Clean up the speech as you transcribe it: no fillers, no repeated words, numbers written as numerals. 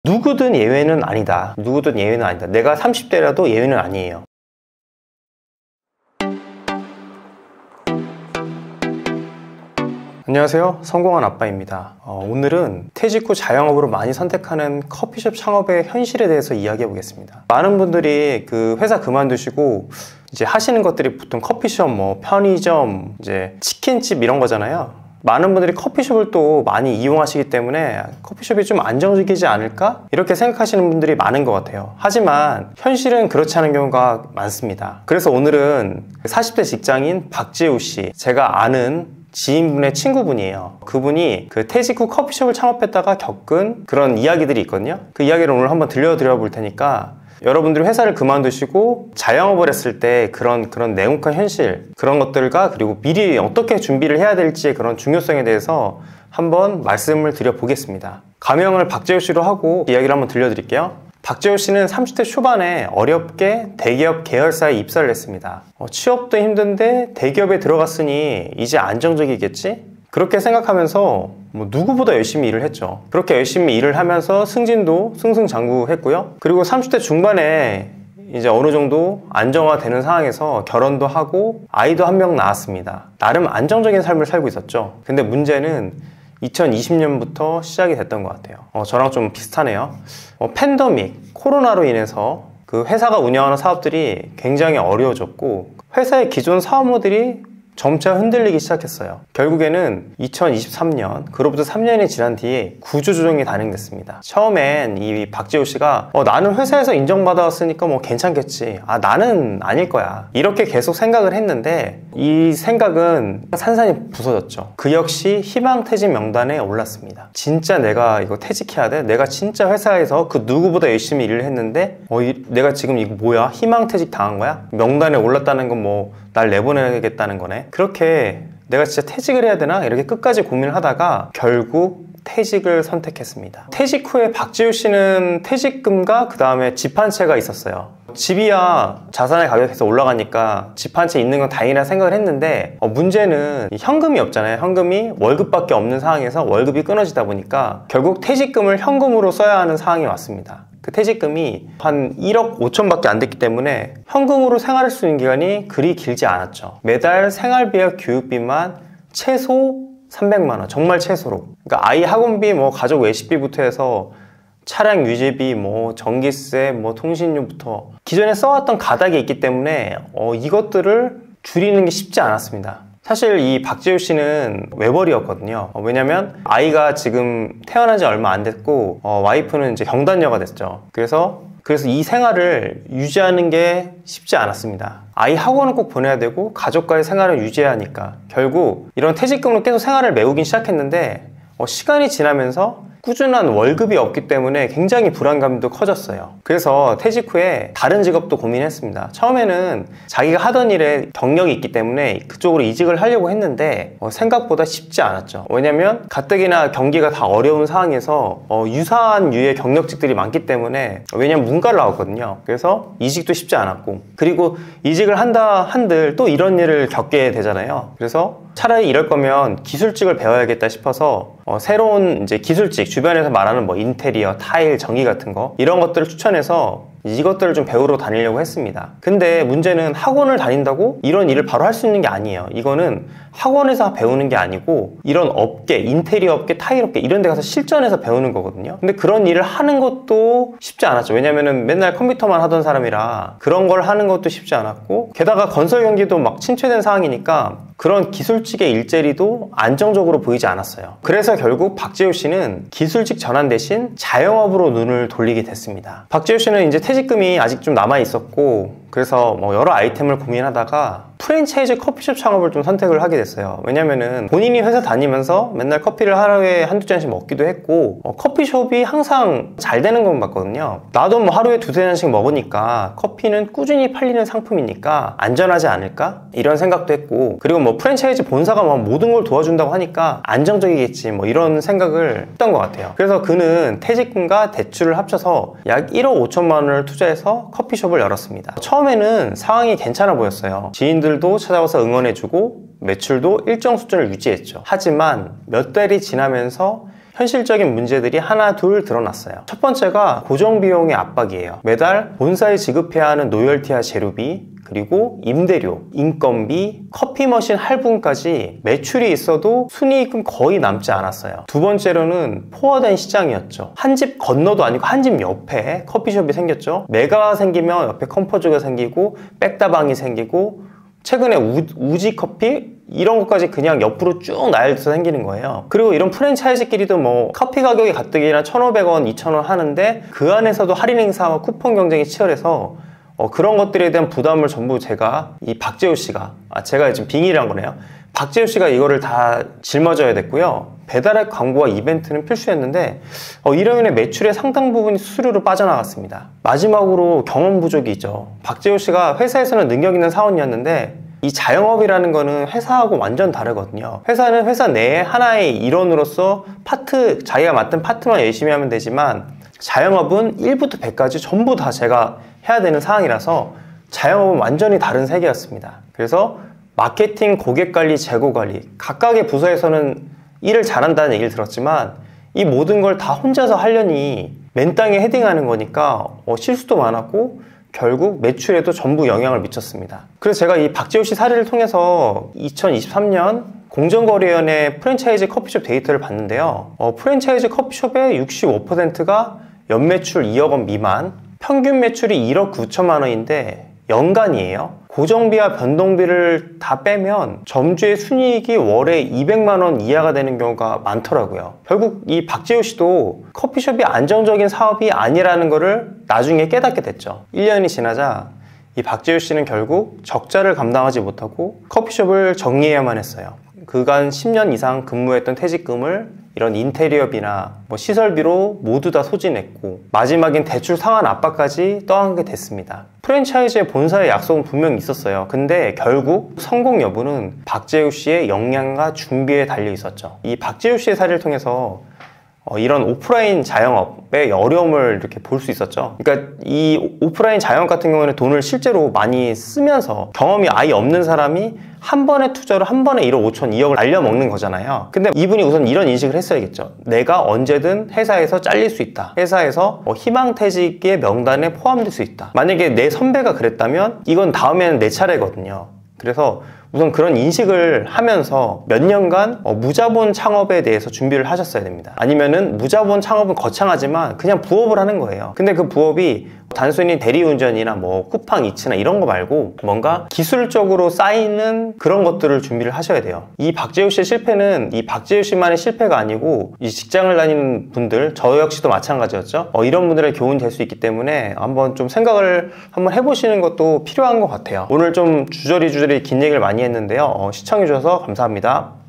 누구든 예외는 아니다. 누구든 예외는 아니다. 내가 30대라도 예외는 아니에요. 안녕하세요. 성공한 아빠입니다. 오늘은 퇴직 후 자영업으로 많이 선택하는 커피숍 창업의 현실에 대해서 이야기해 보겠습니다. 많은 분들이 그 회사 그만두시고 이제 하시는 것들이 보통 커피숍, 편의점, 이제 치킨집 이런 거잖아요. 많은 분들이 커피숍을 또 많이 이용하시기 때문에 커피숍이 좀 안정적이지 않을까? 이렇게 생각하시는 분들이 많은 것 같아요. 하지만 현실은 그렇지 않은 경우가 많습니다. 그래서 오늘은 40대 직장인 박재우 씨, 제가 아는 지인분의 친구분이에요. 그분이 그 퇴직 후 커피숍을 창업했다가 겪은 그런 이야기들이 있거든요. 그 이야기를 오늘 한번 들려드려 볼 테니까 여러분들이 회사를 그만두시고 자영업을 했을 때 그런 냉혹한 현실, 그런 것들과 그리고 미리 어떻게 준비를 해야 될지의 그런 중요성에 대해서 한번 말씀을 드려 보겠습니다. 가명을 박재우 씨로 하고 이야기를 한번 들려드릴게요. 박재우 씨는 30대 초반에 어렵게 대기업 계열사에 입사를 했습니다. 취업도 힘든데 대기업에 들어갔으니 이제 안정적이겠지? 그렇게 생각하면서 누구보다 열심히 일을 했죠. 그렇게 열심히 일을 하면서 승진도 승승장구했고요. 그리고 30대 중반에 이제 어느 정도 안정화되는 상황에서 결혼도 하고 아이도 한 명 낳았습니다. 나름 안정적인 삶을 살고 있었죠. 근데 문제는 2020년부터 시작이 됐던 것 같아요. 저랑 좀 비슷하네요. 팬데믹, 코로나로 인해서 그 회사가 운영하는 사업들이 굉장히 어려워졌고 회사의 기존 사업모델이 점차 흔들리기 시작했어요. 결국에는 2023년, 그로부터 3년이 지난 뒤에 구조조정이 단행됐습니다. 처음엔 이 박재우 씨가 나는 회사에서 인정받았으니까 괜찮겠지. 나는 아닐 거야. 이렇게 계속 생각을 했는데 이 생각은 산산이 부서졌죠. 그 역시 희망퇴직 명단에 올랐습니다. 진짜 내가 이거 퇴직해야 돼? 내가 진짜 회사에서 그 누구보다 열심히 일을 했는데 내가 지금 이거 뭐야? 희망퇴직 당한 거야? 명단에 올랐다는 건 날 내보내겠다는 거네. 그렇게 내가 진짜 퇴직을 해야 되나? 이렇게 끝까지 고민을 하다가 결국 퇴직을 선택했습니다. 퇴직 후에 박재우 씨는 퇴직금과 그 다음에 집 한 채가 있었어요. 집이야 자산의 가격이 계속 올라가니까 집 한 채 있는 건 다행이라 생각을 했는데 문제는 현금이 없잖아요. 현금이 월급밖에 없는 상황에서 월급이 끊어지다 보니까 결국 퇴직금을 현금으로 써야 하는 상황이 왔습니다. 그 퇴직금이 한 1억 5천밖에 안 됐기 때문에 현금으로 생활할 수 있는 기간이 그리 길지 않았죠. 매달 생활비와 교육비만 최소 300만 원, 정말 최소로. 그러니까 아이 학원비, 가족 외식비부터 해서 차량 유지비, 전기세, 통신료부터 기존에 써왔던 가닥이 있기 때문에 이것들을 줄이는 게 쉽지 않았습니다. 사실 이 박재우 씨는 외벌이였거든요. 왜냐면 아이가 지금 태어난 지 얼마 안 됐고 와이프는 이제 경단녀가 됐죠. 그래서 이 생활을 유지하는 게 쉽지 않았습니다. 아이 학원은 꼭 보내야 되고 가족과의 생활을 유지해야 하니까 결국 이런 퇴직금으로 계속 생활을 메우긴 시작했는데 시간이 지나면서 꾸준한 월급이 없기 때문에 굉장히 불안감도 커졌어요. 그래서 퇴직 후에 다른 직업도 고민했습니다. 처음에는 자기가 하던 일에 경력이 있기 때문에 그쪽으로 이직을 하려고 했는데 생각보다 쉽지 않았죠. 왜냐면 가뜩이나 경기가 다 어려운 상황에서 유사한 류의 경력직들이 많기 때문에, 왜냐면 문과를 나왔거든요. 그래서 이직도 쉽지 않았고, 그리고 이직을 한다 한들 또 이런 일을 겪게 되잖아요. 그래서 차라리 이럴 거면 기술직을 배워야겠다 싶어서 새로운 이제 기술직, 주변에서 말하는 인테리어, 타일, 전기 같은 거, 이런 것들을 추천해서 이것들을 좀 배우러 다니려고 했습니다. 근데 문제는 학원을 다닌다고 이런 일을 바로 할 수 있는 게 아니에요. 이거는 학원에서 배우는 게 아니고 이런 업계, 인테리어 업계, 타일 업계 이런 데 가서 실전에서 배우는 거거든요. 근데 그런 일을 하는 것도 쉽지 않았죠. 왜냐면은 맨날 컴퓨터만 하던 사람이라 그런 걸 하는 것도 쉽지 않았고, 게다가 건설 경기도 막 침체된 상황이니까 그런 기술직의 일자리도 안정적으로 보이지 않았어요. 그래서 결국 박재우 씨는 기술직 전환 대신 자영업으로 눈을 돌리게 됐습니다. 박재우 씨는 이제 퇴직금이 아직 좀 남아 있었고, 그래서 여러 아이템을 고민하다가 프랜차이즈 커피숍 창업을 좀 선택을 하게 됐어요. 왜냐면은 본인이 회사 다니면서 맨날 커피를 하루에 한두 잔씩 먹기도 했고 커피숍이 항상 잘 되는 건 봤거든요. 나도 하루에 두세 잔씩 먹으니까 커피는 꾸준히 팔리는 상품이니까 안전하지 않을까? 이런 생각도 했고, 그리고 프랜차이즈 본사가 모든 걸 도와준다고 하니까 안정적이겠지, 이런 생각을 했던 것 같아요. 그래서 그는 퇴직금과 대출을 합쳐서 약 1억 5천만 원을 투자해서 커피숍을 열었습니다. 처음에는 상황이 괜찮아 보였어요. 지인들도 찾아와서 응원해주고 매출도 일정 수준을 유지했죠. 하지만 몇 달이 지나면서 현실적인 문제들이 하나 둘 드러났어요. 첫 번째가 고정비용의 압박이에요. 매달 본사에 지급해야 하는 로열티와 재료비, 그리고 임대료, 인건비, 커피 머신 할부금까지 매출이 있어도 순이익은 거의 남지 않았어요. 두 번째로는 포화된 시장이었죠. 한 집 건너도 아니고 한 집 옆에 커피숍이 생겼죠. 메가가 생기면 옆에 컴포즈가 생기고 백다방이 생기고 최근에 우지 커피 이런 것까지 그냥 옆으로 쭉 나열돼서 생기는 거예요. 그리고 이런 프랜차이즈끼리도 뭐 커피 가격이 가뜩이나 1,500원, 2,000원 하는데 그 안에서도 할인 행사와 쿠폰 경쟁이 치열해서 그런 것들에 대한 부담을 전부 제가 이 박재호 씨가 제가 지금 빙의를 한 거네요. 박재호 씨가 이거를 다 짊어져야 됐고요. 배달앱 광고와 이벤트는 필수였는데 이로 인해 매출의 상당 부분이 수수료로 빠져나갔습니다. 마지막으로 경험 부족이 있죠. 박재호 씨가 회사에서는 능력 있는 사원이었는데 이 자영업이라는 거는 회사하고 완전 다르거든요. 회사는 회사 내에 하나의 일원으로서 자기가 맡은 파트만 열심히 하면 되지만 자영업은 1부터 100까지 전부 다 제가 해야 되는 상황이라서 자영업은 완전히 다른 세계였습니다. 그래서 마케팅, 고객관리, 재고관리 각각의 부서에서는 일을 잘한다는 얘기를 들었지만 이 모든 걸 다 혼자서 하려니 맨땅에 헤딩하는 거니까 실수도 많았고 결국 매출에도 전부 영향을 미쳤습니다. 그래서 제가 이 박재호 씨 사례를 통해서 2023년 공정거래위원회 프랜차이즈 커피숍 데이터를 봤는데요. 프랜차이즈 커피숍의 65%가 연매출 2억 원 미만, 평균 매출이 1억 9천만 원인데 연간이에요. 고정비와 변동비를 다 빼면 점주의 순이익이 월에 200만 원 이하가 되는 경우가 많더라고요. 결국 이 박재호 씨도 커피숍이 안정적인 사업이 아니라는 거를 나중에 깨닫게 됐죠. 1년이 지나자 이 박재호 씨는 결국 적자를 감당하지 못하고 커피숍을 정리해야만 했어요. 그간 10년 이상 근무했던 퇴직금을 이런 인테리어비나 시설비로 모두 다 소진했고 마지막엔 대출 상환 압박까지 떠안게 됐습니다. 프랜차이즈의 본사의 약속은 분명히 있었어요. 근데 결국 성공 여부는 박재우 씨의 역량과 준비에 달려 있었죠. 이 박재우 씨의 사례를 통해서 이런 오프라인 자영업의 어려움을 이렇게 볼 수 있었죠. 그러니까 이 오프라인 자영업 같은 경우에는 돈을 실제로 많이 쓰면서 경험이 아예 없는 사람이 한 번의 투자로 한 번에 1억 5천, 2억을 날려먹는 거잖아요. 근데 이분이 우선 이런 인식을 했어야겠죠. 내가 언제든 회사에서 잘릴 수 있다. 회사에서 희망퇴직의 명단에 포함될 수 있다. 만약에 내 선배가 그랬다면 이건 다음에는 내 차례거든요. 그래서 우선 그런 인식을 하면서 몇 년간 무자본 창업에 대해서 준비를 하셨어야 됩니다. 아니면은 무자본 창업은 거창하지만 그냥 부업을 하는 거예요. 근데 그 부업이 단순히 대리운전이나 쿠팡 이츠나 이런 거 말고 뭔가 기술적으로 쌓이는 그런 것들을 준비를 하셔야 돼요. 이 박재우 씨의 실패는 이 박재우 씨만의 실패가 아니고 이 직장을 다니는 분들, 저 역시도 마찬가지였죠. 이런 분들의 교훈이 될 수 있기 때문에 한번 좀 생각을 한번 해보시는 것도 필요한 것 같아요. 오늘 좀 주저리 긴 얘기를 많이 했는데요. 시청해주셔서 감사합니다.